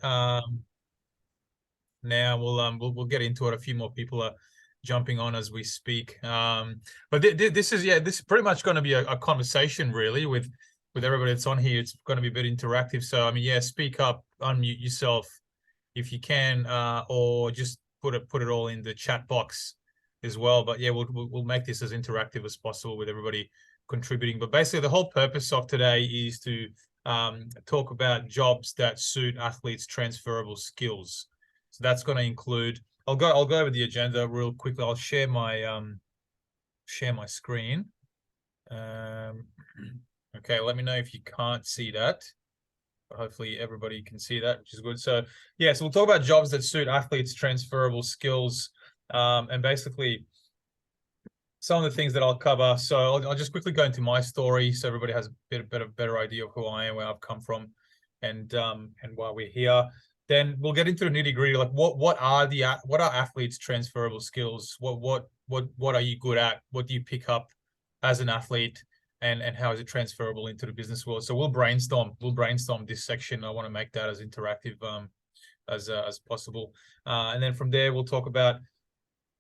Now we'll get into it. A few more people are jumping on as we speak. But this is pretty much going to be a conversation really with everybody that's on here. It's going to be a bit interactive. So I mean, yeah, speak up, unmute yourself if you can, or just put it all in the chat box as well. But yeah, we'll make this as interactive as possible with everybody contributing. But basically, the whole purpose of today is to talk about jobs that suit athletes' transferable skills. So that's going to include. I'll go over the agenda real quickly. I'll share my screen. Okay, let me know if you can't see that. But hopefully everybody can see that, which is good. So yeah, so we'll talk about jobs that suit athletes' transferable skills, and basically some of the things that I'll cover. So I'll just quickly go into my story so everybody has a better idea of who I am, where I've come from, and why we're here. Then we'll get into the nitty-gritty, like what are athletes' transferable skills? What are you good at? What do you pick up as an athlete? And how is it transferable into the business world? So we'll brainstorm this section. I want to make that as interactive as possible. And then from there, we'll talk about,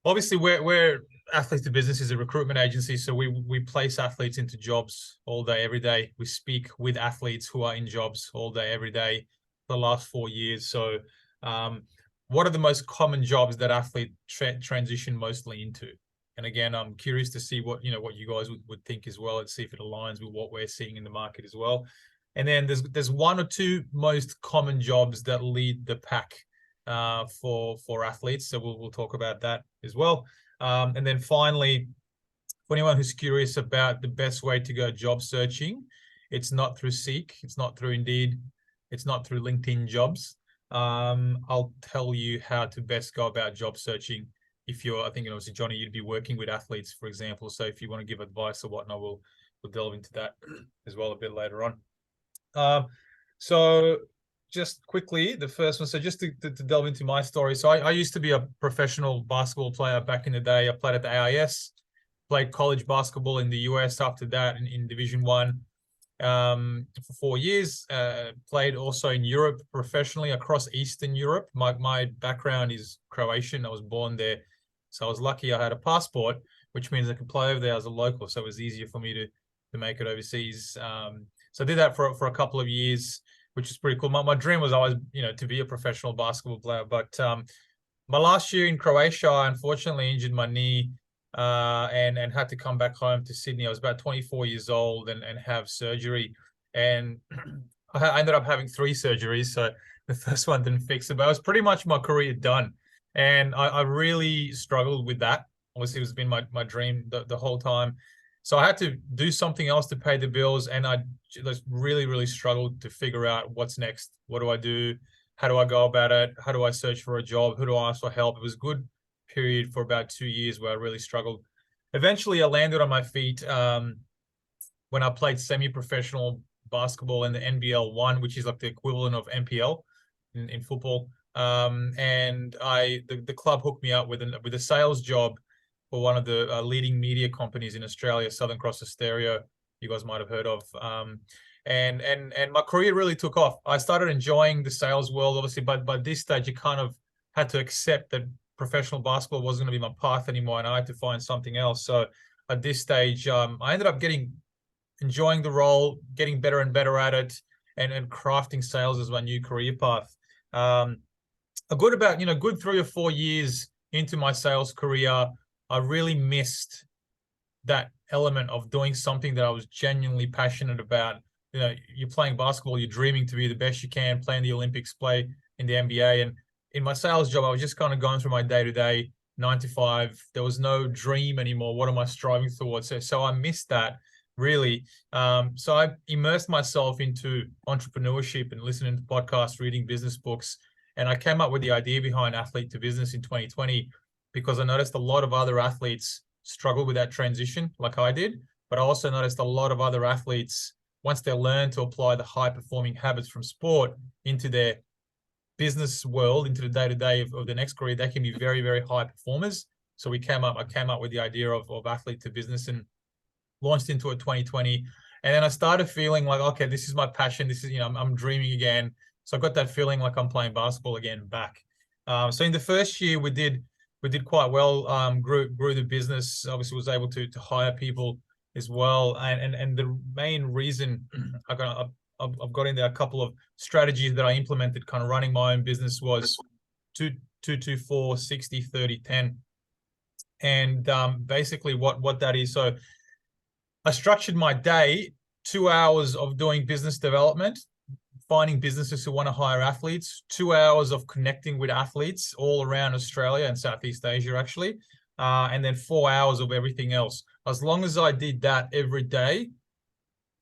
obviously, we're Athletes to Business is a recruitment agency. So we place athletes into jobs all day, every day. We speak with athletes who are in jobs all day, every day for the last 4 years. So what are the most common jobs that athletes transition mostly into? And again, I'm curious to see what you guys would think as well, and see if it aligns with what we're seeing in the market as well. And then there's one or two most common jobs that lead the pack for athletes. So we'll talk about that as well. And then finally, for anyone who's curious about the best way to go job searching, it's not through Seek, it's not through Indeed, it's not through LinkedIn Jobs. I'll tell you how to best go about job searching. If you're, I think, obviously, Johnny, you'd be working with athletes, for example. So if you want to give advice or whatnot, we'll delve into that as well a bit later on. So just quickly, the first one. So just to delve into my story. So I used to be a professional basketball player back in the day. I played at the AIS, played college basketball in the US after that in Division One for 4 years. Played also in Europe professionally across Eastern Europe. My background is Croatian. I was born there. So I was lucky I had a passport, which means I could play over there as a local. So it was easier for me to make it overseas. So I did that for a couple of years, which is pretty cool. My dream was always, to be a professional basketball player. But my last year in Croatia, I unfortunately injured my knee and had to come back home to Sydney. I was about 24 years old and have surgery. And I ended up having 3 surgeries. So the first one didn't fix it, but it was pretty much my career done. And I really struggled with that. Obviously, it's been my dream the whole time. So I had to do something else to pay the bills. And I just really, really struggled to figure out what's next. What do I do? How do I go about it? How do I search for a job? Who do I ask for help? It was a good period for about 2 years where I really struggled. Eventually, I landed on my feet when I played semi-professional basketball in the NBL 1, which is like the equivalent of NPL in football. And the club hooked me up with a sales job for one of the leading media companies in Australia, Southern Cross Austereo. You guys might have heard of. And my career really took off. I started enjoying the sales world, obviously, but by this stage, you kind of had to accept that professional basketball wasn't going to be my path anymore, and I had to find something else. So at this stage, I ended up enjoying the role, getting better and better at it, and crafting sales as my new career path. A good 3 or 4 years into my sales career, I really missed that element of doing something that I was genuinely passionate about. You're playing basketball, you're dreaming to be the best you can, play in the Olympics, play in the NBA. And in my sales job, I was just kind of going through my day-to-day 9 to 5. There was no dream anymore. What am I striving towards? So I missed that, really. So I immersed myself into entrepreneurship and listening to podcasts, reading business books. And I came up with the idea behind Athlete to Business in 2020 because I noticed a lot of other athletes struggle with that transition like I did. But I also noticed a lot of other athletes, once they learn to apply the high-performing habits from sport into their business world, into the day-to-day of the next career, they can be very, very high performers. So I came up with the idea of Athlete to Business and launched into it 2020. And then I started feeling like, okay, this is my passion. This is, I'm dreaming again. So I got that feeling like I'm playing basketball again back. So in the first year we did quite well. Grew the business. Obviously was able to hire people as well. And the main reason I've got in there a couple of strategies that I implemented, kind of running my own business, was 2-2-4, 60, 30, 10. And basically what that is. So I structured my day, 2 hours of doing business development, finding businesses who want to hire athletes, 2 hours of connecting with athletes all around Australia and Southeast Asia, actually, and then 4 hours of everything else. As long as I did that every day,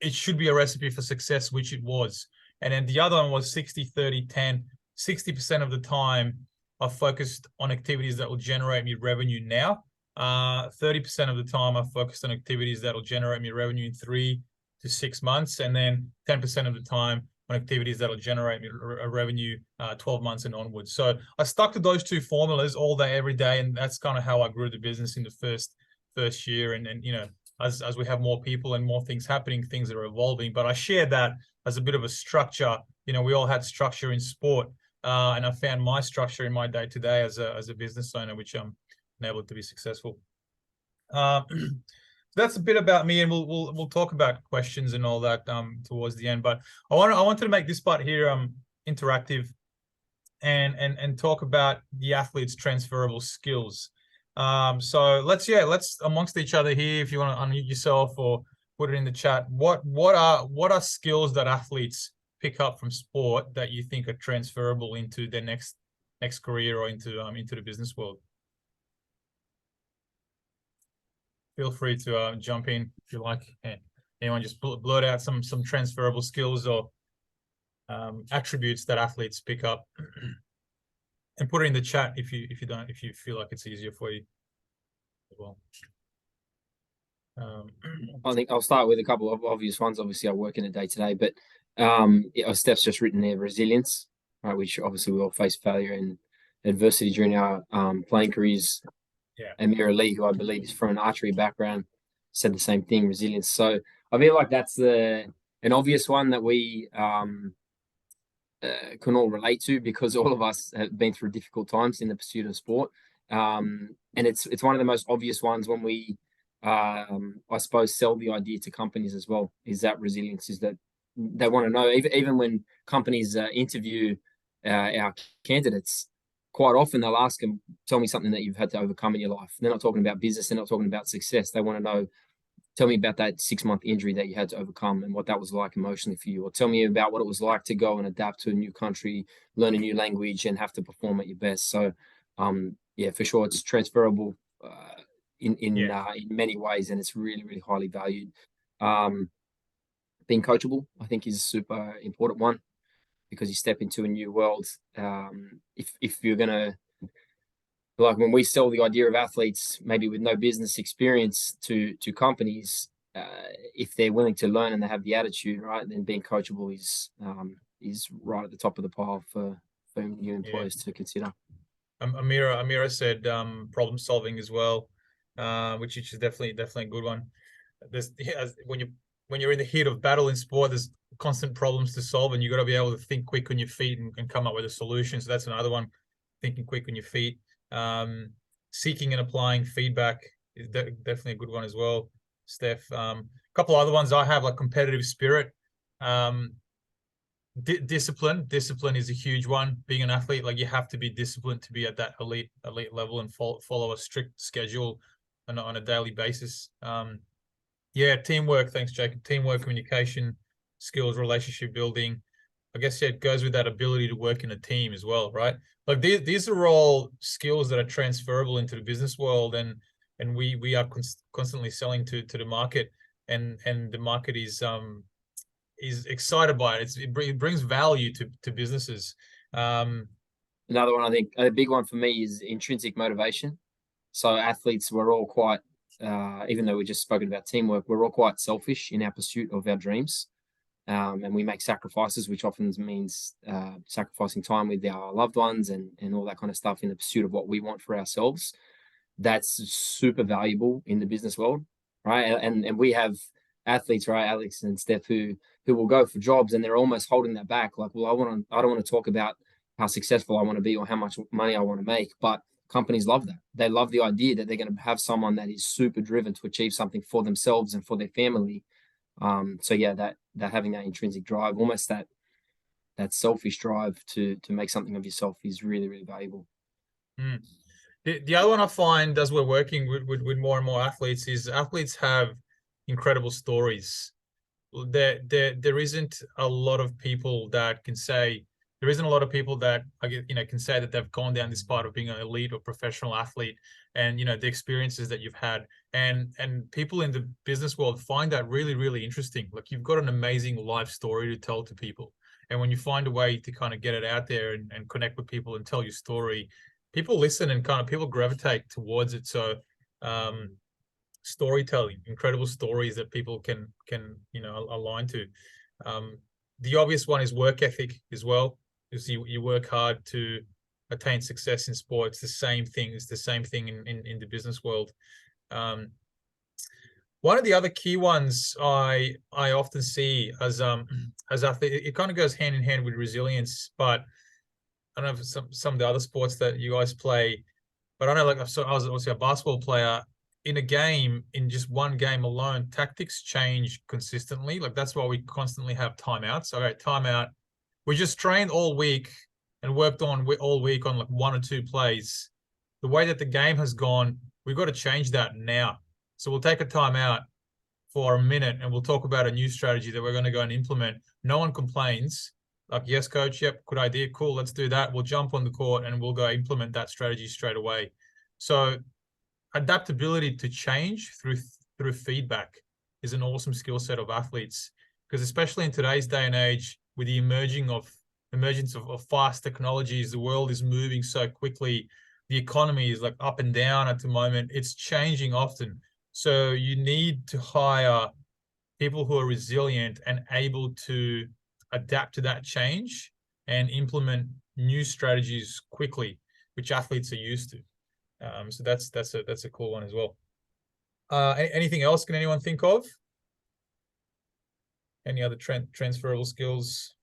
it should be a recipe for success, which it was. And then the other one was 60, 30, 10. 60% of the time, I focused on activities that will generate me revenue now. 30% of the time, I focused on activities that will generate me revenue in 3 to 6 months. And then 10% of the time on activities that will generate me a revenue 12 months and onwards. So I stuck to those two formulas all day, every day. And that's kind of how I grew the business in the first year. And you know, as we have more people and more things happening, things are evolving. But I shared that as a bit of a structure. You know, we all had structure in sport. And I found my structure in my day-to-day as a business owner, which I'm enabled to be successful. So that's a bit about me, and we'll talk about questions and all that towards the end. But I wanted to make this part here interactive and talk about the athlete's transferable skills. So let's amongst each other here, if you want to unmute yourself or put it in the chat, what are skills that athletes pick up from sport that you think are transferable into their next career or into the business world? Feel free to jump in if you like. Anyone just blurt out some transferable skills or attributes that athletes pick up, and put it in the chat if you feel like it's easier for you as well. I think I'll start with a couple of obvious ones. Obviously, I work in a day-to-day, but Steph's just written there resilience, right? Which obviously we all face failure and adversity during our playing careers. Yeah. Amira Lee, who I believe is from an archery background, said the same thing, resilience. So I feel like that's an obvious one that we can all relate to, because all of us have been through difficult times in the pursuit of sport. And it's one of the most obvious ones when we I suppose sell the idea to companies as well, is that resilience, is that they want to know, even when companies interview our candidates, quite often they'll ask them, tell me something that you've had to overcome in your life. They're not talking about business, they're not talking about success. They want to know, tell me about that 6-month injury that you had to overcome and what that was like emotionally for you, or tell me about what it was like to go and adapt to a new country, learn a new language, and have to perform at your best. So yeah, for sure, it's transferable in many ways, and it's really, really highly valued. Being coachable, I think, is a super important one, because you step into a new world. If you're gonna, like, when we sell the idea of athletes maybe with no business experience to companies, if they're willing to learn and they have the attitude, right, then being coachable is right at the top of the pile for new employers to consider. Amira said problem solving as well, which is definitely a good one. There's when you're in the heat of battle in sport, there's constant problems to solve, and you got to be able to think quick on your feet and come up with a solution. So that's another one, thinking quick on your feet. Seeking and applying feedback is definitely a good one as well, Steph. A couple other ones I have, like competitive spirit. Discipline is a huge one. Being an athlete, like, you have to be disciplined to be at that elite level and follow a strict schedule on a daily basis. Yeah, teamwork. Thanks, Jacob. Teamwork, communication skills, relationship building. I guess it goes with that ability to work in a team as well, right? Like these are all skills that are transferable into the business world, and we are constantly selling to the market, and the market is excited by it. It brings value to businesses. Another one, I think, a big one for me, is intrinsic motivation. So athletes, we're all quite, even though we just spoken about teamwork, we're all quite selfish in our pursuit of our dreams. And we make sacrifices, which often means sacrificing time with our loved ones and all that kind of stuff in the pursuit of what we want for ourselves. That's super valuable in the business world, right? And we have athletes, right, Alex and Steph, who will go for jobs and they're almost holding that back. Like, well, I don't want to talk about how successful I want to be or how much money I want to make. But companies love that. They love the idea that they're going to have someone that is super driven to achieve something for themselves and for their family. So yeah, that having that intrinsic drive, almost that selfish drive to make something of yourself is really, really valuable. Mm. The other one I find as we're working with more and more athletes is athletes have incredible stories. There isn't a lot of people that can say there isn't a lot of people that can say that they've gone down this part of being an elite or professional athlete, and the experiences that you've had, and people in the business world find that really, really interesting. Like, you've got an amazing life story to tell to people, and when you find a way to kind of get it out there and connect with people and tell your story, people listen and kind of people gravitate towards it. So storytelling, incredible stories that people can align to. The obvious one is work ethic as well, because you work hard to attain success in sport. It's the same thing. It's the same thing in the business world. One of the other key ones I often see as athlete, it kind of goes hand in hand with resilience, but I don't know if some of the other sports that you guys play, but I know, like, so I was obviously a basketball player. In a game, in just one game alone, tactics change consistently. Like, that's why we constantly have timeouts. Okay, timeout. We just trained all week and worked on all week on like one or two plays. The way that the game has gone, we've got to change that now. So we'll take a timeout for a minute and we'll talk about a new strategy that we're going to go and implement. No one complains. Like, yes, coach, yep, good idea, cool, let's do that. We'll jump on the court and we'll go implement that strategy straight away. So adaptability to change through feedback is an awesome skill set of athletes, because especially in today's day and age, with the emergence of fast technologies, the world is moving so quickly. The economy is like up and down at the moment. It's changing often. So you need to hire people who are resilient and able to adapt to that change and implement new strategies quickly, which athletes are used to. So that's a cool one as well. Anything else can anyone think of? Any other transferable skills?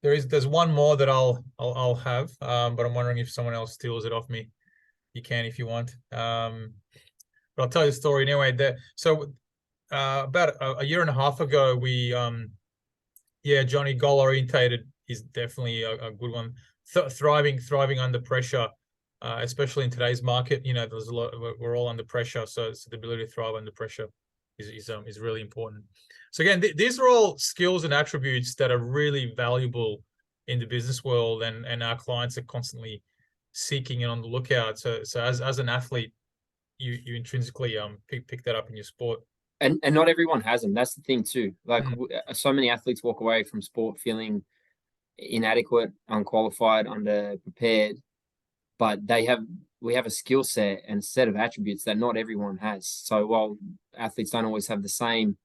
There's one more that I'll have, but I'm wondering if someone else steals it off me. You can if you want. But I'll tell you the story anyway. So about a year and a half ago, we Johnny, goal orientated is definitely a good one. Thriving under pressure, especially in today's market. There's a lot. We're all under pressure, so the ability to thrive under pressure is really important. So again, these are all skills and attributes that are really valuable in the business world, and our clients are constantly seeking and on the lookout. So as an athlete, you intrinsically pick that up in your sport. And not everyone has them. That's the thing too. Like, so many athletes walk away from sport feeling inadequate, unqualified, underprepared, but we have a skill set and set of attributes that not everyone has. So while athletes don't always have the same,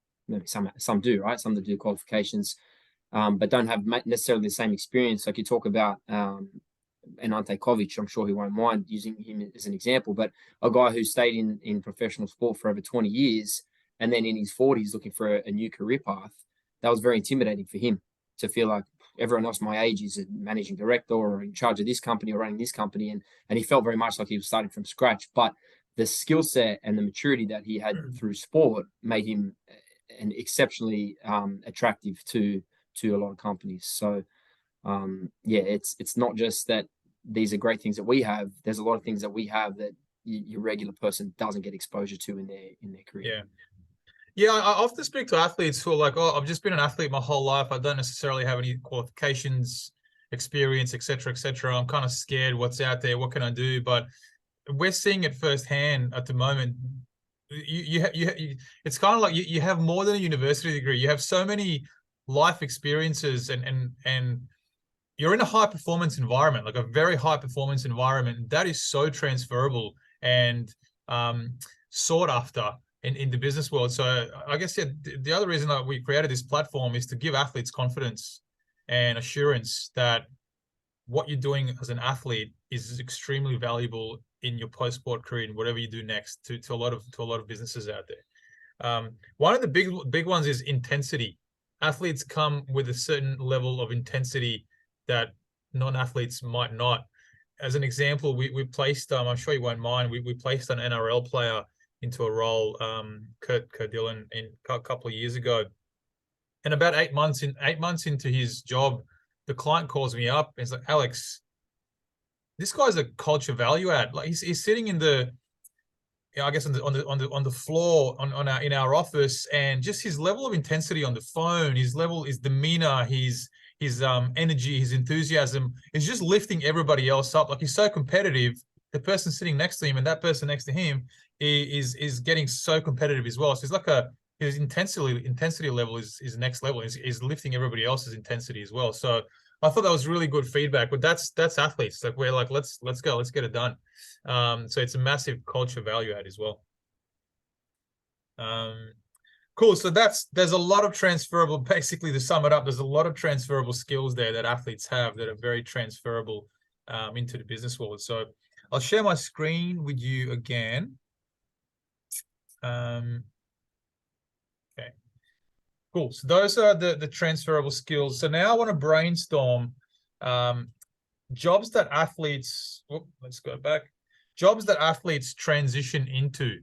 some do, right? Some that do qualifications, but don't have necessarily the same experience. Like, you talk about and Ante Kovic, I'm sure he won't mind using him as an example, but a guy who stayed in professional sport for over 20 years and then in his 40s looking for a new career path, that was very intimidating for him to feel like everyone else my age is a managing director or in charge of this company or running this company. And he felt very much like he was starting from scratch. But the skill set and the maturity that he had through sport made him an exceptionally attractive to a lot of companies. So it's not just that these are great things that we have. There's a lot of things that we have that your regular person doesn't get exposure to in their career. Yeah, I often speak to athletes who are like, "Oh, I've just been an athlete my whole life. I don't necessarily have any qualifications, experience, etc., etc. I'm kind of scared. What's out there? What can I do?" But we're seeing it firsthand at the moment. It's kind of like you have more than a university degree. You have so many life experiences, and you're in a high performance environment, like a very high performance environment that is so transferable and sought after in the business world. So I guess the other reason that we created this platform is to give athletes confidence and assurance that what you're doing as an athlete is extremely valuable in your post-sport career and whatever you do next to a lot of businesses out there. One of the big ones is intensity. Athletes come with a certain level of intensity that non-athletes might not. As an example, we placed, I'm sure you won't mind, we placed an NRL player into a role, Kurt Dillon, a couple of years ago. And about 8 months into his job, the client calls me up and he's like, Alex, this guy's a culture value add. Like he's sitting in the, I guess on the floor in our office, and just his level of intensity on the phone, his demeanor, his energy, his enthusiasm is just lifting everybody else up. Like he's so competitive. The person sitting next to him and that person next to him is getting so competitive as well. So it's like his intensity level is next level. Is lifting everybody else's intensity as well. So I thought that was really good feedback. But that's athletes. Like we're like, let's go, let's get it done. So it's a massive culture value add as well. Cool. So there's a lot of transferable. Basically, to sum it up, there's a lot of transferable skills there that athletes have that are very transferable into the business world. So I'll share my screen with you again. Okay. Cool. So those are the transferable skills. So now I want to brainstorm jobs that athletes. Let's go back. Jobs that athletes transition into.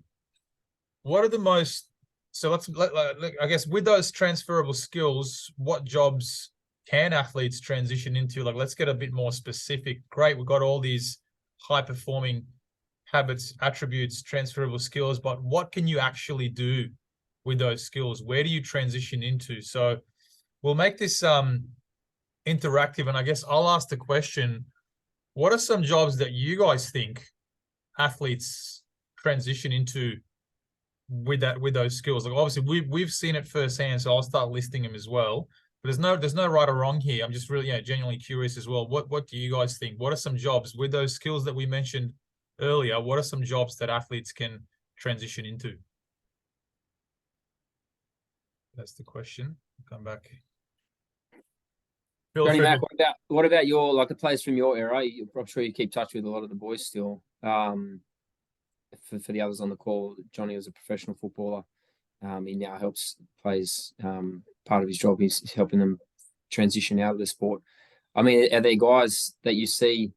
What are the most? So I guess with those transferable skills, what jobs can athletes transition into? Like, let's get a bit more specific. Great, we've got all these high-performing habits, attributes, transferable skills, but what can you actually do with those skills? Where do you transition into? So we'll make this interactive, and I guess I'll ask the question, what are some jobs that you guys think athletes transition into with those skills? Like obviously we've seen it firsthand, so I'll start listing them as well. But there's no right or wrong here. I'm just really genuinely curious as well. What do you guys think? What are some jobs with those skills that we mentioned earlier? What are some jobs that athletes can transition into? That's the question. Come back. Johnny Mac, what about your, like, the players from your era? I'm sure you keep touch with a lot of the boys still. For the others on the call, Johnny was a professional footballer. He now helps players. Part of his job is helping them transition out of the sport. I mean, are there guys that you see,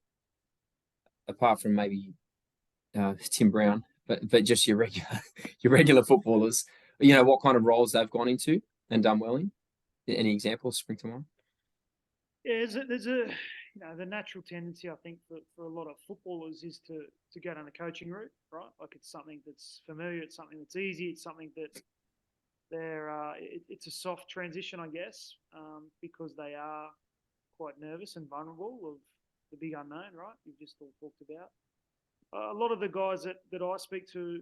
apart from maybe Tim Brown, but just your regular footballers? You know, what kind of roles they've gone into and done well in? Any examples spring to mind? Yeah, there's a the natural tendency, I think, for a lot of footballers is to go down the coaching route, right? Like it's something that's familiar, it's something that's easy, it's something that it's a soft transition, I guess, because they are quite nervous and vulnerable of the big unknown, right? You've just all talked about. A lot of the guys that I speak to,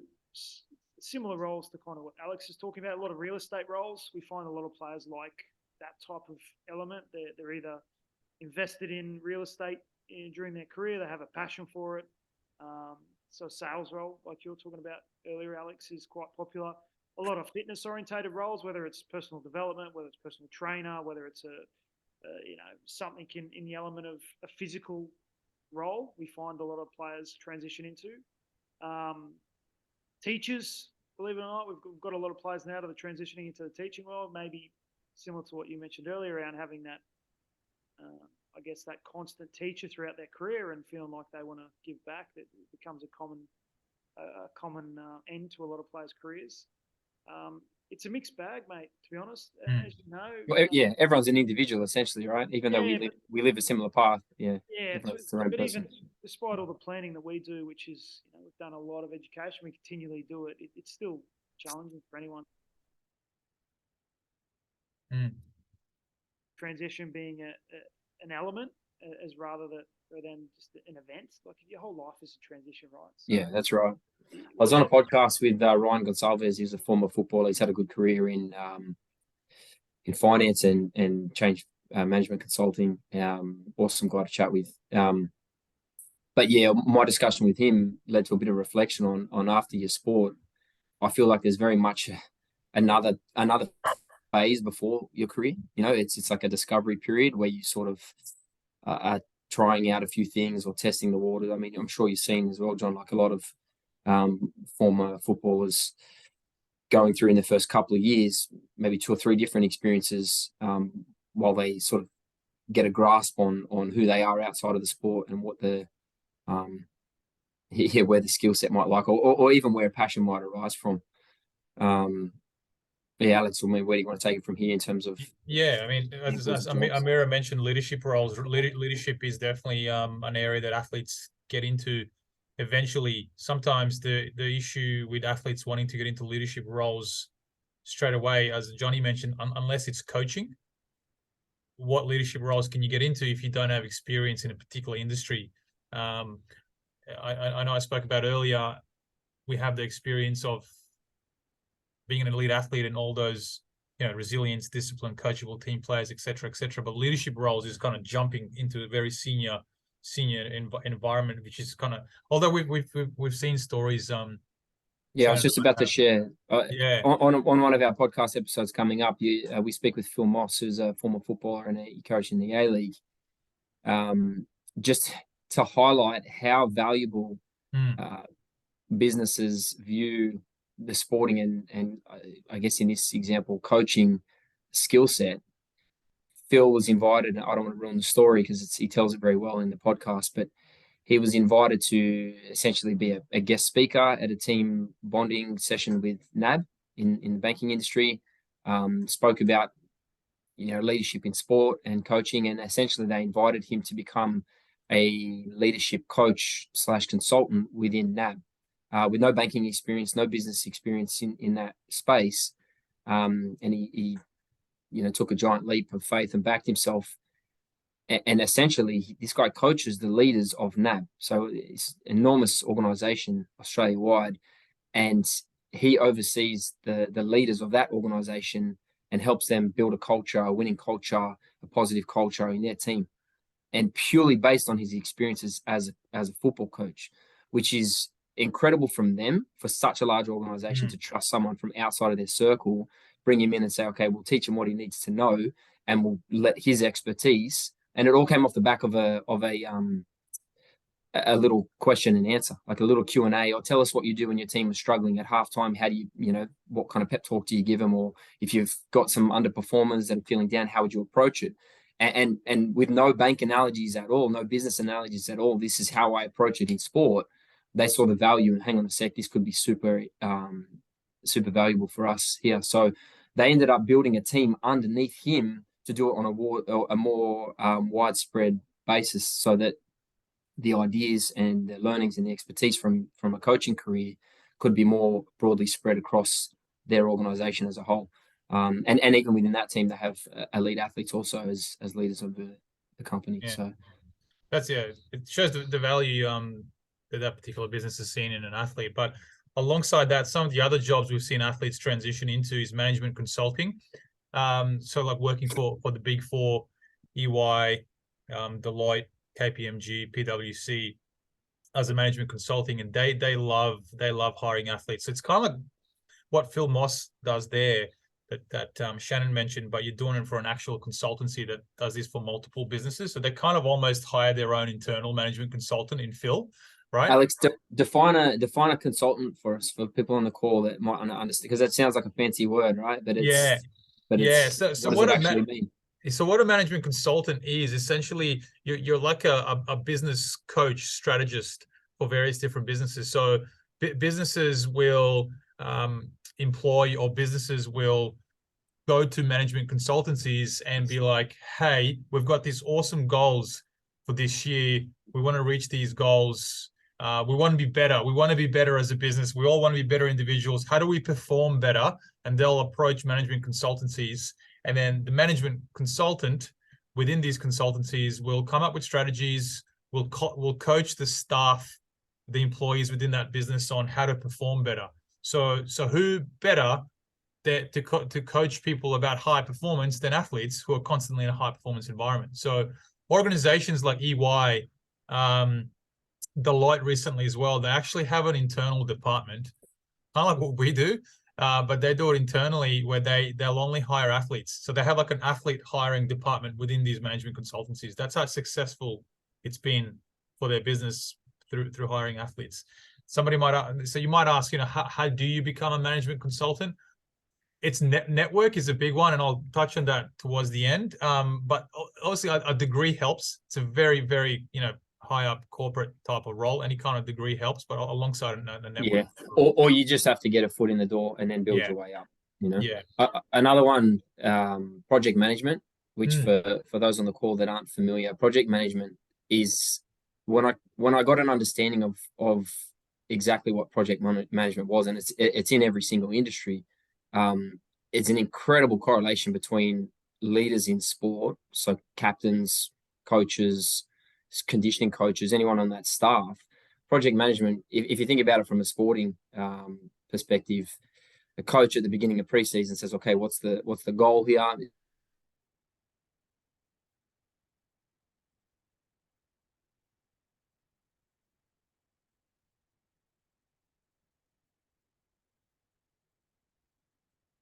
similar roles to kind of what Alex is talking about, a lot of real estate roles. We find a lot of players like that type of element. They're either invested in real estate during their career, they have a passion for it. So a sales role, like you were talking about earlier, Alex, is quite popular. A lot of fitness-orientated roles, whether it's personal development, whether it's personal trainer, whether it's something in the element of a physical role, we find a lot of players transition into. Teachers, believe it or not, we've got a lot of players now that are transitioning into the teaching world, maybe similar to what you mentioned earlier around having that, I guess, that constant teacher throughout their career and feeling like they want to give back. That becomes a common end to a lot of players' careers. It's a mixed bag, mate, to be honest. As you know. Well, yeah, everyone's an individual essentially, right? Even though we live a similar path. Yeah. Yeah, but even despite all the planning that we do, which is, we've done a lot of education, we continually do it. It's still challenging for anyone. Transition being an element as rather than just an event. Like your whole life is a transition, right? So, yeah, that's right. I was on a podcast with Ryan Gonsalves. He's a former footballer. He's had a good career in finance and change management consulting. Awesome guy to chat with. But yeah, my discussion with him led to a bit of reflection on after your sport. I feel like there's very much another phase before your career. It's like a discovery period where you sort of are trying out a few things or testing the waters. I mean, I'm sure you've seen as well, John, like a lot of former footballers going through in the first couple of years, maybe 2 or 3 different experiences while they sort of get a grasp on who they are outside of the sport and what the where the skill set might like, or even where a passion might arise from. Yeah, Alex, where do you want to take it from here in terms of? Yeah, I mean, as Amira mentioned, leadership roles. Leadership is definitely an area that athletes get into eventually. Sometimes the issue with athletes wanting to get into leadership roles straight away, as Johnny mentioned, unless it's coaching, what leadership roles can you get into if you don't have experience in a particular industry? I know I spoke about earlier, we have the experience of being an elite athlete and all those, resilience, discipline, coachable team players, et cetera, but leadership roles is kind of jumping into a very senior environment, which is kind of, although we've seen stories. Yeah, I was just about to share. Yeah. On one of our podcast episodes coming up, we speak with Phil Moss, who's a former footballer and a coach in the A-League, just to highlight how valuable businesses view the sporting and I guess in this example, coaching skill set. Phil was invited, and I don't want to ruin the story because he tells it very well in the podcast, but he was invited to essentially be a guest speaker at a team bonding session with NAB in the banking industry. Spoke about leadership in sport and coaching, and essentially they invited him to become a leadership coach / consultant within NAB, with no banking experience, no business experience in that space, and he took a giant leap of faith and backed himself. And essentially, this guy coaches the leaders of NAB. So it's an enormous organization Australia-wide. And he oversees the leaders of that organization and helps them build a culture, a winning culture, a positive culture in their team. And purely based on his experiences as a football coach, which is incredible from them for such a large organization to trust someone from outside of their circle, bring him in and say, okay, we'll teach him what he needs to know and we'll let his expertise. And it all came off the back of a little question and answer, like a little Q&A, or tell us what you do when your team is struggling at halftime. How do you, what kind of pep talk do you give them? Or if you've got some underperformers that are feeling down, how would you approach it? And with no bank analogies at all, no business analogies at all, this is how I approach it in sport. They saw the value and hang on a sec, this could be super valuable for us here. So they ended up building a team underneath him to do it on a more widespread basis, so that the ideas and the learnings and the expertise from a coaching career could be more broadly spread across their organization as a whole. And even within that team, they have elite athletes also as leaders of the company. Yeah. So it shows the value that particular business has seen in an athlete. But alongside that, some of the other jobs we've seen athletes transition into is management consulting. So like working for the big four, EY, Deloitte, KPMG, PwC, as a management consulting, and they love hiring athletes. So it's kind of like what Phil Moss does there that Shannon mentioned, but you're doing it for an actual consultancy that does this for multiple businesses. So they kind of almost hire their own internal management consultant in Phil, right? Alex, define a consultant for us, for people on the call that might not understand, because that sounds like a fancy word, right? But so what does it actually mean? So what a management consultant is essentially, you're like a business coach strategist for various different businesses. So businesses will employ, or businesses will go to management consultancies and be like, hey, we've got these awesome goals for this year. We want to reach these goals. We want to be better. We want to be better as a business. We all want to be better individuals. How do we perform better? And they'll approach management consultancies. And then the management consultant within these consultancies will come up with strategies, will coach the staff, the employees within that business on how to perform better. So who better to coach people about high performance than athletes who are constantly in a high performance environment? So organizations like EY, Deloitte recently as well, they actually have an internal department, kind of like what we do, but they do it internally where they'll only hire athletes. So they have like an athlete hiring department within these management consultancies. That's how successful it's been for their business through hiring athletes. Somebody might, so you might ask, how do you become a management consultant? It's network is a big one, and I'll touch on that towards the end. But obviously a degree helps. It's a very, very, high up corporate type of role. Any kind of degree helps, but alongside the network. Yeah. Or you just have to get a foot in the door and then build your way up, Yeah. Another one, project management, which for those on the call that aren't familiar, project management is when I got an understanding of exactly what project management was, and it's in every single industry. It's an incredible correlation between leaders in sport, so captains, coaches, conditioning coaches, anyone on that staff. Project management, if you think about it from a sporting perspective, the coach at the beginning of preseason says, okay, what's the goal here?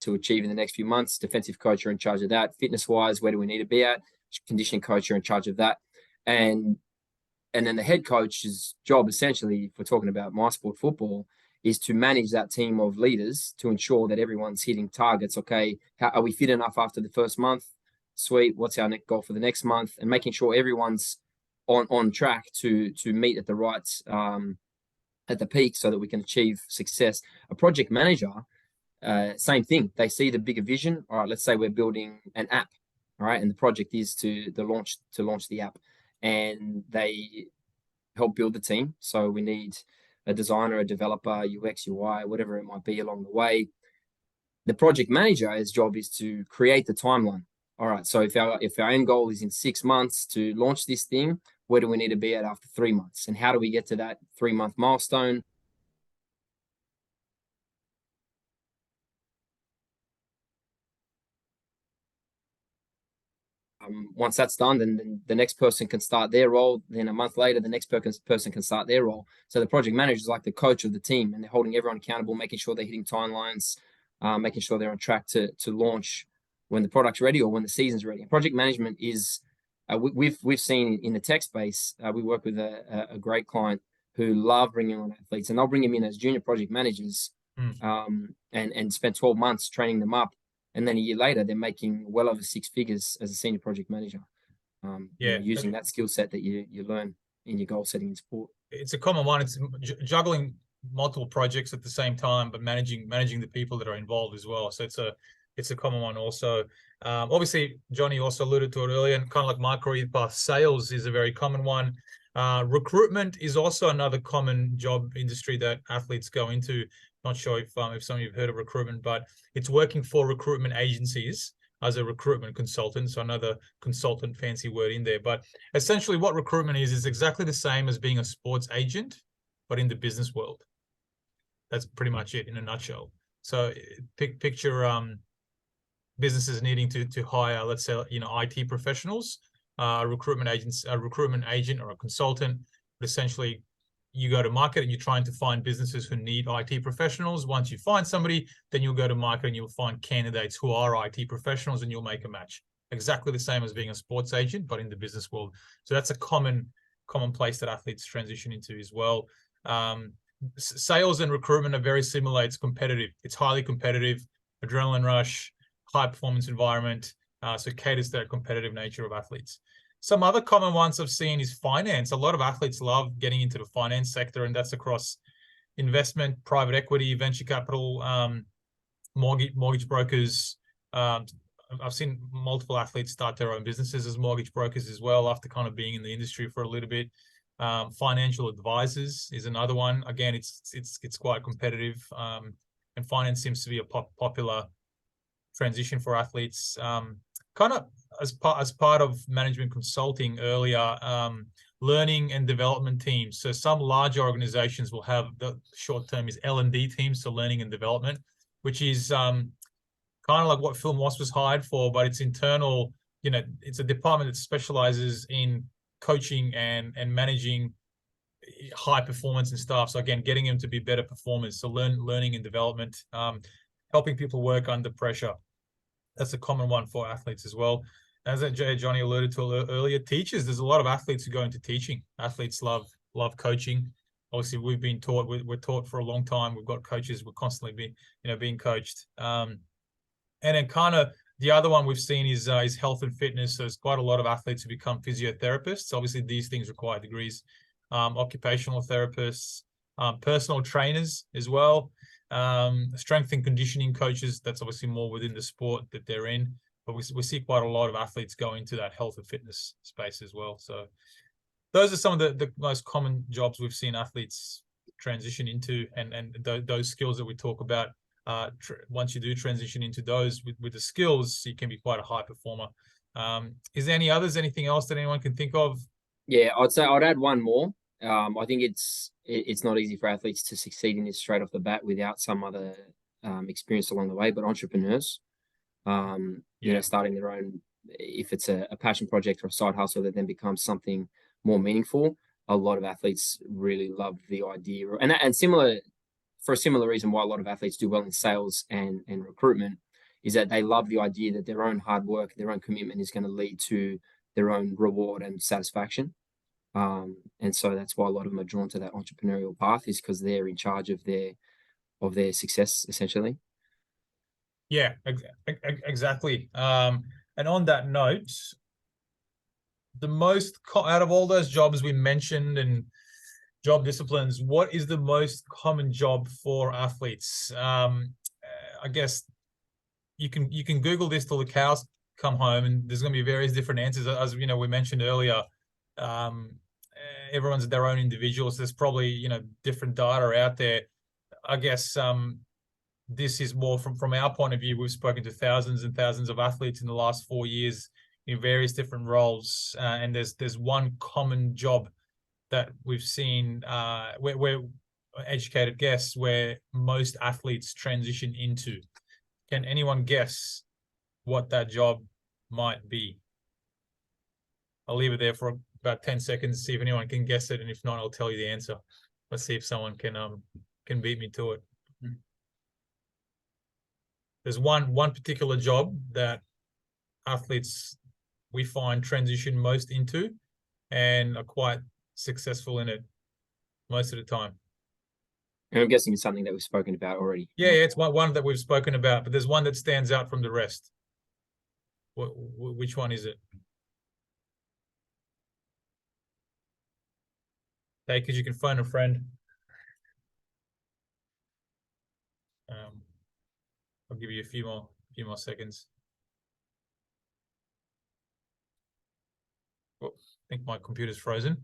To achieve in the next few months. Defensive coach are in charge of that. Fitness wise, where do we need to be at? Conditioning coach are in charge of that. And then the head coach's job, essentially, if we're talking about my sport, football, is to manage that team of leaders to ensure that everyone's hitting targets. Okay, are we fit enough after the first month? Sweet. What's our next goal for the next month? And making sure everyone's on track to meet at the right at the peak so that we can achieve success. A project manager, same thing. They see the bigger vision. All right, let's say we're building an app. All right, and the project is to launch the app, and they help build the team. So we need a designer, a developer, UX, UI, whatever it might be along the way. The project manager's job is to create the timeline. All right, so if our end goal is in 6 months to launch this thing, where do we need to be at after 3 months, and how do we get to that 3-month milestone? Once that's done, then the next person can start their role. Then a month later, the next person can start their role. So the project manager is like the coach of the team, and they're holding everyone accountable, making sure they're hitting timelines, making sure they're on track to launch when the product's ready or when the season's ready. And project management is we've seen in the tech space. We work with a great client who love bringing on athletes, and they'll bring them in as junior project managers, and spend 12 months training them up. And then a year later, they're making well over 6 figures as a senior project manager, using that skill set that you learn in your goal setting in sport. It's a common one. It's juggling multiple projects at the same time, but managing the people that are involved as well. So it's a common one also. Obviously, Johnny also alluded to it earlier, and kind of like my career path, sales is a very common one. Recruitment is also another common job industry that athletes go into. Not sure if some of you have heard of recruitment, but it's working for recruitment agencies as a recruitment consultant. So another consultant fancy word in there. But essentially what recruitment is exactly the same as being a sports agent, but in the business world. That's pretty much it in a nutshell. So picture businesses needing to hire, let's say, IT professionals, a recruitment agent or a consultant. But essentially, you go to market and you're trying to find businesses who need IT professionals. Once you find somebody, then you'll go to market and you'll find candidates who are IT professionals, and you'll make a match. Exactly the same as being a sports agent, but in the business world. So that's a common place that athletes transition into as well. Sales and recruitment are very similar. It's competitive. It's highly competitive, adrenaline rush, high performance environment. So it caters to that competitive nature of athletes. Some other common ones I've seen is finance. A lot of athletes love getting into the finance sector, and that's across investment, private equity, venture capital, mortgage brokers. I've seen multiple athletes start their own businesses as mortgage brokers as well, after kind of being in the industry for a little bit. Financial advisors is another one. Again, it's quite competitive, and finance seems to be a popular transition for athletes. Kind of as part of management consulting earlier, learning and development teams. So some larger organizations will have, the short term is L&D teams, so learning and development, which is kind of like what Phil Moss was hired for, but it's internal. It's a department that specializes in coaching and managing high performance and staff. So again, getting them to be better performers. So learning and development, helping people work under pressure. That's a common one for athletes as well. as Johnny alluded to earlier, teachers, there's a lot of athletes who go into teaching. Athletes love coaching. Obviously, we've been taught, we're taught for a long time. We've got coaches, we're constantly being coached. And then kind of the other one we've seen is health and fitness. So there's quite a lot of athletes who become physiotherapists. Obviously, these things require degrees. Occupational therapists, personal trainers as well, strength and conditioning coaches. That's obviously more within the sport that they're in. But we see quite a lot of athletes go into that health and fitness space as well. So those are some of the most common jobs we've seen athletes transition into, and those skills that we talk about. Once you do transition into those with the skills, you can be quite a high performer. Is there any others? Anything else that anyone can think of? Yeah, I'd say I'd add one more. I think it's not easy for athletes to succeed in this straight off the bat without some other experience along the way. But entrepreneurs, starting their own, if it's a passion project or a side hustle that then becomes something more meaningful. A lot of athletes really love the idea, and similar for a similar reason why a lot of athletes do well in sales and recruitment is that they love the idea that their own hard work, their own commitment is going to lead to their own reward and satisfaction. And so that's why a lot of them are drawn to that entrepreneurial path, is because they're in charge of their success, essentially. Yeah, exactly. And on that note, the most out of all those jobs we mentioned and job disciplines, what is the most common job for athletes? I guess you can Google this till the cows come home, and there's going to be various different answers. As we mentioned earlier, everyone's their own individuals. There's probably different data out there. I guess this is more from our point of view. We've spoken to thousands and thousands of athletes in the last 4 years in various different roles, and there's one common job that we've seen we're educated guess where most athletes transition into. Can anyone guess what that job might be? I'll leave it there for about 10 seconds, see if anyone can guess it, and if not, I'll tell you the answer. Let's see if someone can beat me to it. There's one particular job that athletes we find transition most into and are quite successful in it most of the time. And I'm guessing it's something that we've spoken about already. Yeah, it's one that we've spoken about, but there's one that stands out from the rest. Which one is it? Hey, because you can phone a friend. I'll give you a few more seconds. Oh, I think my computer's frozen.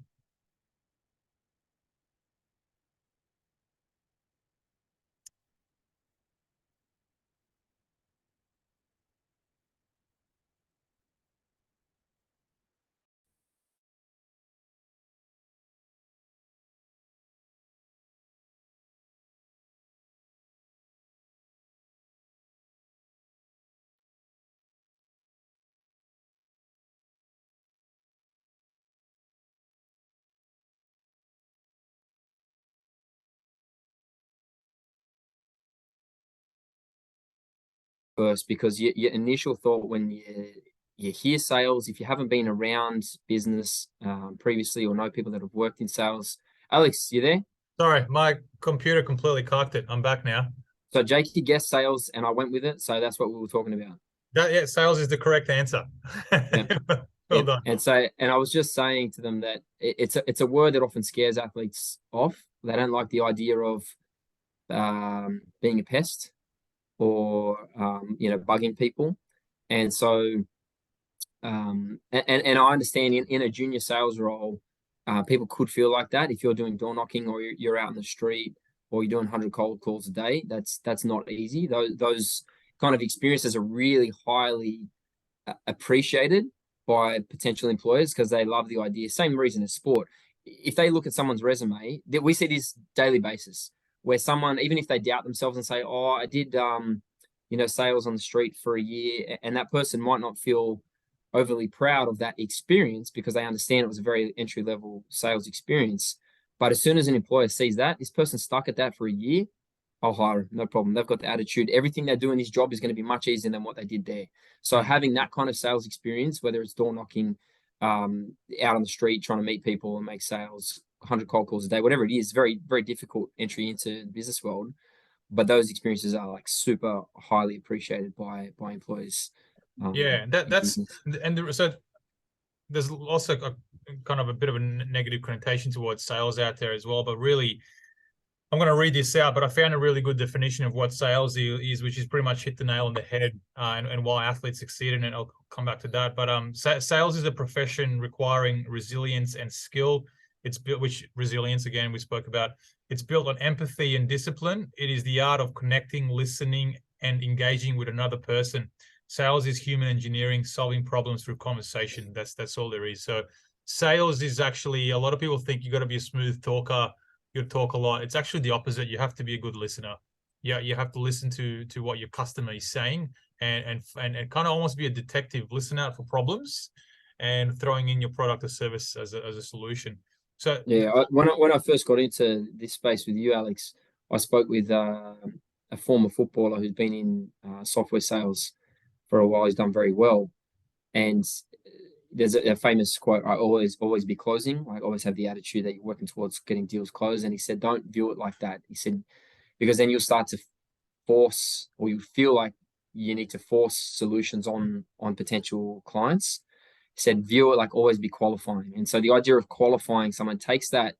First, because your initial thought when you hear sales, if you haven't been around business previously or know people that have worked in sales. Alex, you there? Sorry, my computer completely cocked it. I'm back now. So Jakey guessed sales and I went with it. So that's what we were talking about. Yeah, sales is the correct answer. Yep. Well done. And I was just saying to them that it's a word that often scares athletes off. They don't like the idea of being a pest or bugging people. And so and I understand in a junior sales role, people could feel like that if you're doing door knocking or you're out in the street or you're doing 100 cold calls a day. That's not easy. Those kind of experiences are really highly appreciated by potential employers because they love the idea. Same reason as sport. If they look at someone's resume, that we see this daily basis where someone, even if they doubt themselves and say, "Oh, I did, sales on the street for a year," and that person might not feel overly proud of that experience because they understand it was a very entry level sales experience. But as soon as an employer sees that this person stuck at that for a year, I'll hire them, no problem. They've got the attitude. Everything they do in this job is going to be much easier than what they did there. So having that kind of sales experience, whether it's door knocking, out on the street, trying to meet people and make sales, 100 cold calls a day, whatever it is, very, very difficult entry into the business world. But those experiences are like super highly appreciated by employees. Yeah, so there's also a kind of a bit of a negative connotation towards sales out there as well. But really, I'm going to read this out, but I found a really good definition of what sales is, which is pretty much hit the nail on the head, and why athletes succeed in it. I'll come back to that. But sales is a profession requiring resilience and skill. It's built, which resilience, again, we spoke about. It's built on empathy and discipline. It is the art of connecting, listening, and engaging with another person. Sales is human engineering, solving problems through conversation. That's all there is. So sales is actually, a lot of people think you got to be a smooth talker, you talk a lot. It's actually the opposite. You have to be a good listener. Yeah, you have to listen to what your customer is saying, and kind of almost be a detective. Listen out for problems, and throwing in your product or service as a solution. So yeah, when I first got into this space with you, Alex, I spoke with a former footballer who's been in software sales for a while. He's done very well, and there's a famous quote: "I always be closing. Like always have the attitude that you're working towards getting deals closed." And he said, "Don't view it like that." He said, because then you'll start to force, or you feel like you need to force solutions on potential clients. He said, "View it like always be qualifying." And so the idea of qualifying someone takes that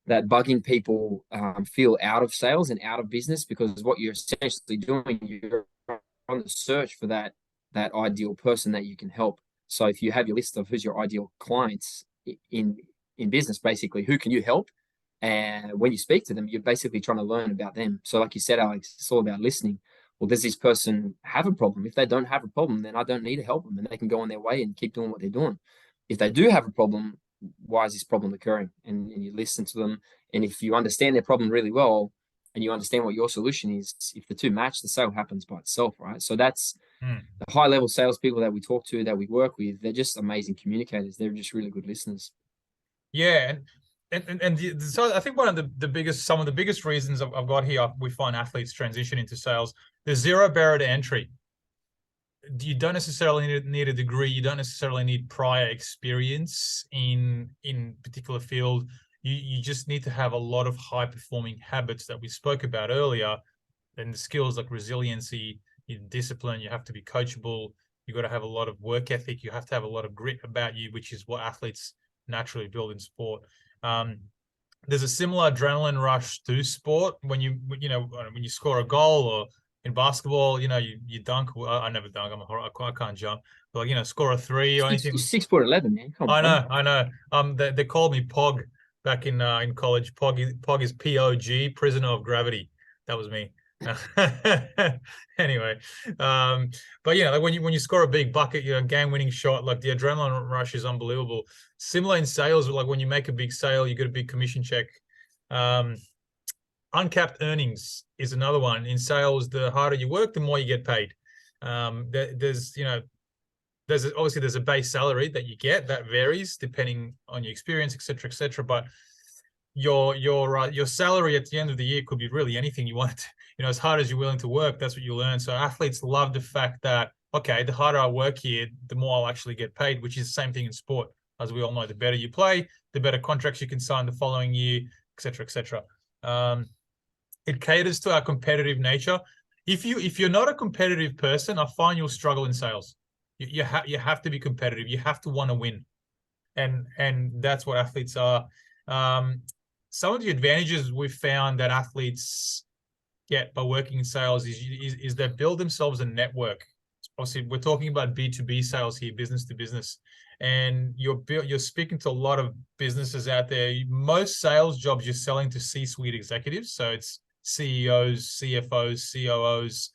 that bugging people feel out of sales and out of business, because what you're essentially doing, you're on the search for that ideal person that you can help. So if you have your list of who's your ideal clients in business, basically, who can you help? And when you speak to them, you're basically trying to learn about them. So like you said, Alex, it's all about listening. Well, does this person have a problem? If they don't have a problem, then I don't need to help them, and they can go on their way and keep doing what they're doing. If they do have a problem, why is this problem occurring? And you listen to them. And if you understand their problem really well, and you understand what your solution is, if the two match, the sale happens by itself, right? So that's the high level salespeople that we talk to, that we work with. They're just amazing communicators. They're just really good listeners. Yeah, so I think one of some of the biggest reasons I've got here, we find athletes transition into sales. There's zero barrier to entry. You don't necessarily need a degree. You don't necessarily need prior experience in particular field. You just need to have a lot of high performing habits that we spoke about earlier, and the skills like resiliency, discipline. You have to be coachable. You got to have a lot of work ethic. You have to have a lot of grit about you, which is what athletes naturally build in sport. There's a similar adrenaline rush to sport when you score a goal, or in basketball, you dunk. I never dunk. I can't jump. But score a three or anything. 6'11", man. Come on, I know. They called me Pog back in college. Pog is POG, prisoner of gravity. That was me. Anyway, but like when you score a big bucket, game-winning shot, like the adrenaline rush is unbelievable. Similar in sales, like when you make a big sale, you get a big commission check. Uncapped earnings is another one. In sales, the harder you work, the more you get paid. There's obviously a base salary that you get that varies depending on your experience, etc. But your salary at the end of the year could be really anything you want. As hard as you're willing to work, that's what you'll earn. So athletes love the fact that, okay, the harder I work here, the more I'll actually get paid, which is the same thing in sport. As we all know, the better you play, the better contracts you can sign the following year, etc. It caters to our competitive nature. If you're not a competitive person, I find you'll struggle in sales. You have to be competitive. You have to want to win, and that's what athletes are. Some of the advantages we've found that athletes get by working in sales is they build themselves a network. Obviously, we're talking about B2B sales here, business to business, and you're speaking to a lot of businesses out there. Most sales jobs, you're selling to C-suite executives, so it's CEOs, CFOs, COOs,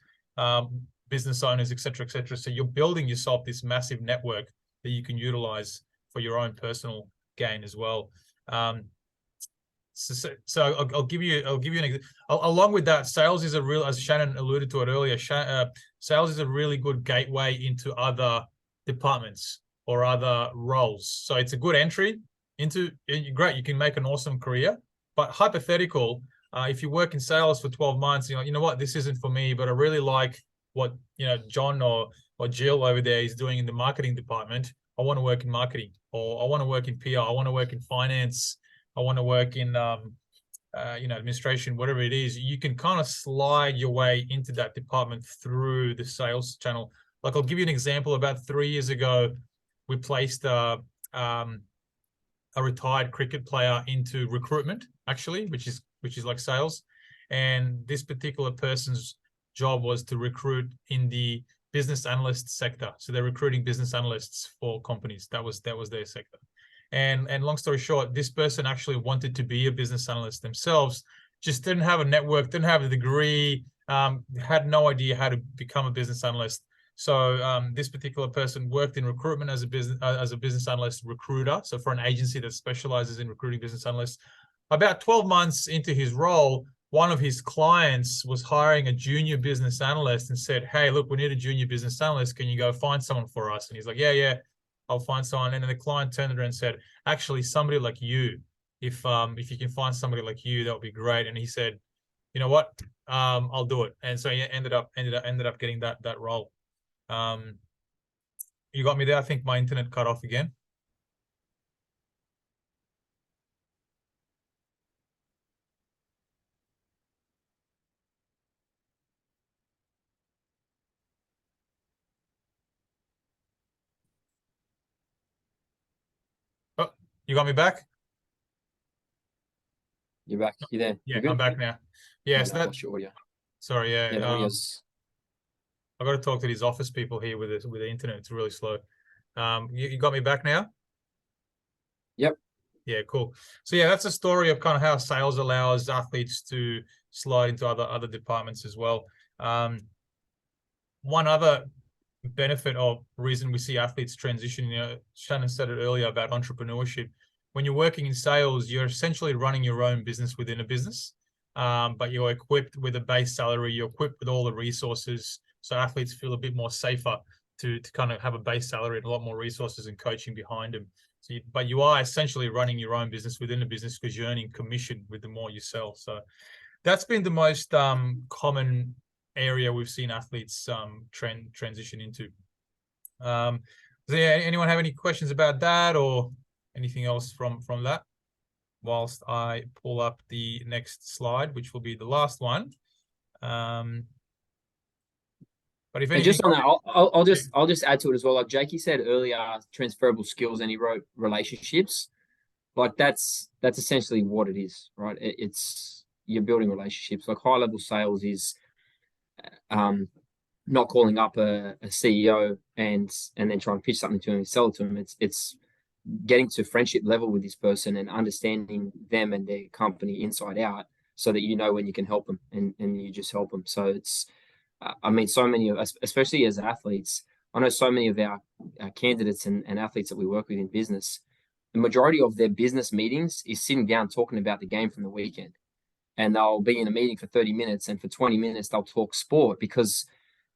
business owners, etc. So you're building yourself this massive network that you can utilize for your own personal gain as well. So I'll give you an example. Along with that, sales is as Shannon alluded to it earlier, sales is a really good gateway into other departments or other roles. So it's a good entry into, great, you can make an awesome career, But hypothetical, if you work in sales for 12 months, you're like, you know what, this isn't for me, but I really like what, John or Jill over there is doing in the marketing department. I want to work in marketing, or I want to work in PR. I want to work in finance. I want to work in, administration, whatever it is. You can kind of slide your way into that department through the sales channel. Like, I'll give you an example. About 3 years ago, we placed a retired cricket player into recruitment, actually, which is like sales. And this particular person's job was to recruit in the business analyst sector. So they're recruiting business analysts for companies. That was their sector. And long story short, this person actually wanted to be a business analyst themselves, just didn't have a network, didn't have a degree, had no idea how to become a business analyst. So this particular person worked in recruitment as a business analyst recruiter. So for an agency that specializes in recruiting business analysts. About 12 months into his role, one of his clients was hiring a junior business analyst and said, "Hey, look, we need a junior business analyst. Can you go find someone for us?" And he's like, "Yeah, I'll find someone." And then the client turned around and said, "Actually, somebody like you, if you can find somebody like you, that would be great." And he said, "You know what? I'll do it." And so he ended up getting that role. You got me there. I think my internet cut off again. Oh, you got me back? You're back. You there? Yeah, You I'm back now. Yeah, so no, I lost your audio. sorry, yeah. Yeah, the audio's. I got to talk to these office people here with the internet. It's really slow. You got me back now? Yep. Yeah, cool. So yeah, that's a story of kind of how sales allows athletes to slide into other departments as well. One other benefit or reason we see athletes transition, Shannon said it earlier about entrepreneurship. When you're working in sales, you're essentially running your own business within a business, but you're equipped with a base salary. You're equipped with all the resources, so athletes feel a bit more safer to kind of have a base salary and a lot more resources and coaching behind them. So, but you are essentially running your own business within a business because you're earning commission with the more you sell. So that's been the most common area we've seen athletes transition into. So yeah, anyone have any questions about that or anything else from that? Whilst I pull up the next slide, which will be the last one. But if And anything, just on that, I'll just add to it as well. Like Jakey said earlier, transferable skills, and he wrote relationships. Like that's essentially what it is, right? It's you're building relationships. Like high level sales is not calling up a CEO and then trying to pitch something to him and sell it to him. It's getting to friendship level with this person and understanding them and their company inside out, so that you know when you can help them and you just help them. So it's I mean, so many of us, especially as athletes, I know so many of our candidates and athletes that we work with in business, the majority of their business meetings is sitting down talking about the game from the weekend. And they'll be in a meeting for 30 minutes, and for 20 minutes, they'll talk sport because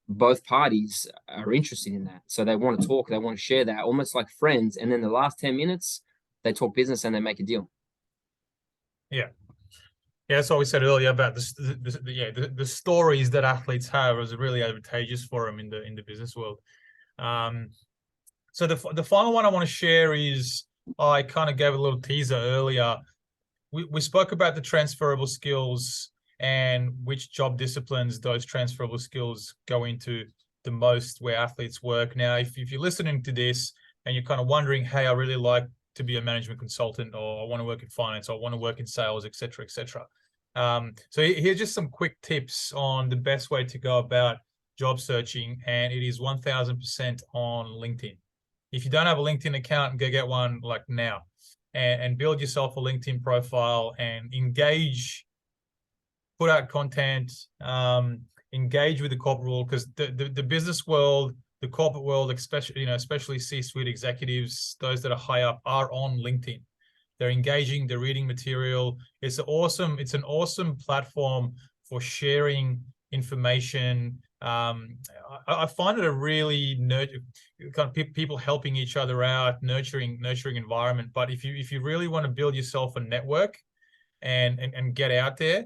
both parties are interested in that. So they want to talk, they want to share that almost like friends. And then the last 10 minutes, they talk business and they make a deal. Yeah. Yeah, that's what we said earlier about the stories that athletes have is really advantageous for them in the business world. So the final one I want to share is, I kind of gave a little teaser earlier. We spoke about the transferable skills and which job disciplines those transferable skills go into the most where athletes work. Now, if you're listening to this and you're kind of wondering, hey, I really like to be a management consultant, or I want to work in finance, or I want to work in sales, etc., etc. So here's just some quick tips on the best way to go about job searching, and it is 1000% on LinkedIn. If you don't have a LinkedIn account, go get one like now, and build yourself a LinkedIn profile and engage, put out content, engage with the corporate world, because the business world, the corporate world, especially C-suite executives, those that are high up, are on LinkedIn. They're engaging, they're reading material. It's an awesome platform for sharing information. I find it a really kind of people helping each other out, nurturing environment. But if you really want to build yourself a network, and get out there,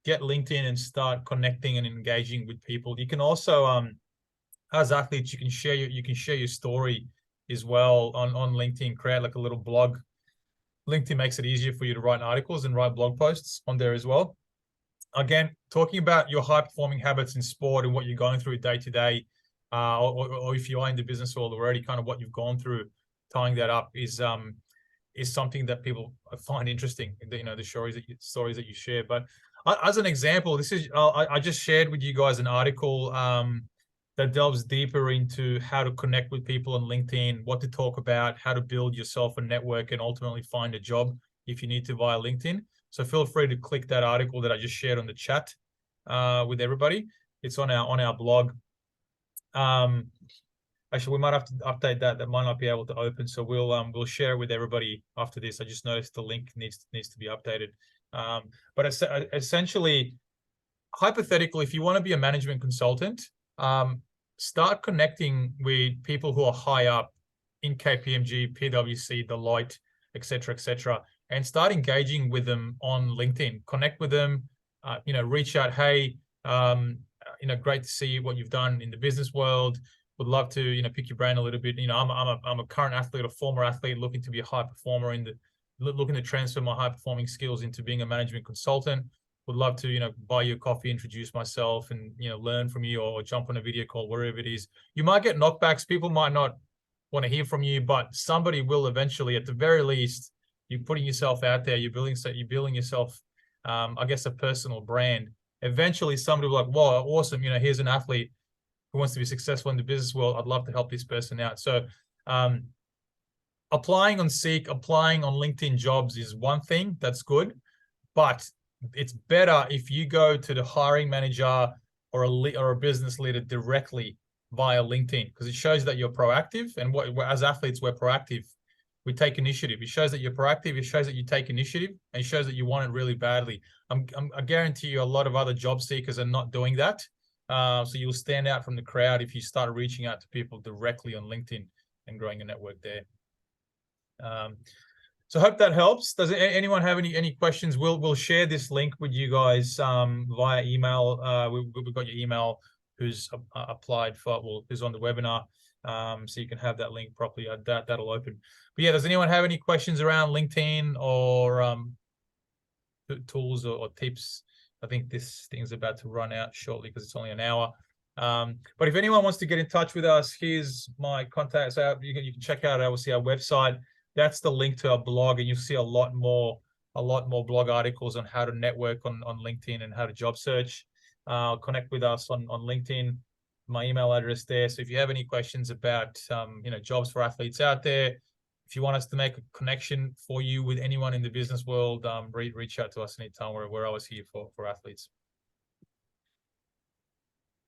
get LinkedIn and start connecting and engaging with people. You can also, as athletes, you can share your story as well on LinkedIn, create like a little blog. LinkedIn makes it easier for you to write articles and write blog posts on there as well. Again, talking about your high performing habits in sport and what you're going through day to day, or if you are in the business world already, kind of what you've gone through, tying that up is something that people find interesting. The stories that you share. But as an example, this is I just shared with you guys an article that delves deeper into how to connect with people on LinkedIn, what to talk about, how to build yourself a network, and ultimately find a job if you need to via LinkedIn. So feel free to click that article that I just shared on the chat with everybody. It's on our blog. Actually, we might have to update that. That might not be able to open. So we'll share it with everybody after this. I just noticed the link needs to be updated. But essentially, hypothetically, if you want to be a management consultant, start connecting with people who are high up in KPMG, PwC, Deloitte, etc., and start engaging with them on LinkedIn. Connect with them. Reach out. Hey, great to see what you've done in the business world. Would love to pick your brain a little bit. I'm a current athlete, a former athlete, looking to be a high performer looking to transfer my high performing skills into being a management consultant. Would love to buy you a coffee, introduce myself, and learn from you, or jump on a video call, wherever it is. You might get knockbacks. People might not want to hear from you, but somebody will eventually. At the very least, you're putting yourself out there. You're building yourself, I guess, a personal brand. Eventually, somebody will be like, "Whoa, awesome! Here's an athlete who wants to be successful in the business world. I'd love to help this person out." So, applying on Seek, applying on LinkedIn jobs is one thing. That's good, but it's better if you go to the hiring manager or a business leader directly via LinkedIn, because it shows that you're proactive. And as athletes, we're proactive. We take initiative. It shows that you're proactive. It shows that you take initiative, and it shows that you want it really badly. I guarantee you a lot of other job seekers are not doing that. So you'll stand out from the crowd if you start reaching out to people directly on LinkedIn and growing a network there. So I hope that helps. Does anyone have any questions? We'll share this link with you guys via email. We've got your email. Who's applied for? Who's on the webinar? So you can have that link properly. That'll open. But yeah, does anyone have any questions around LinkedIn or tools or tips? I think this thing's about to run out shortly because it's only an hour. But if anyone wants to get in touch with us, here's my contacts. You can check out our website. That's the link to our blog, and you'll see a lot more blog articles on how to network on LinkedIn and how to job search. Connect with us on LinkedIn. My email address there. So if you have any questions about jobs for athletes out there, if you want us to make a connection for you with anyone in the business world, reach out to us anytime. We're always here for athletes.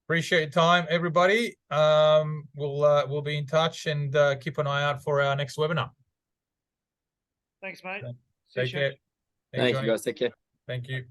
Appreciate your time, everybody. We'll be in touch, and keep an eye out for our next webinar. Thanks, mate. Take care. Thank you, guys. Take care. Thank you.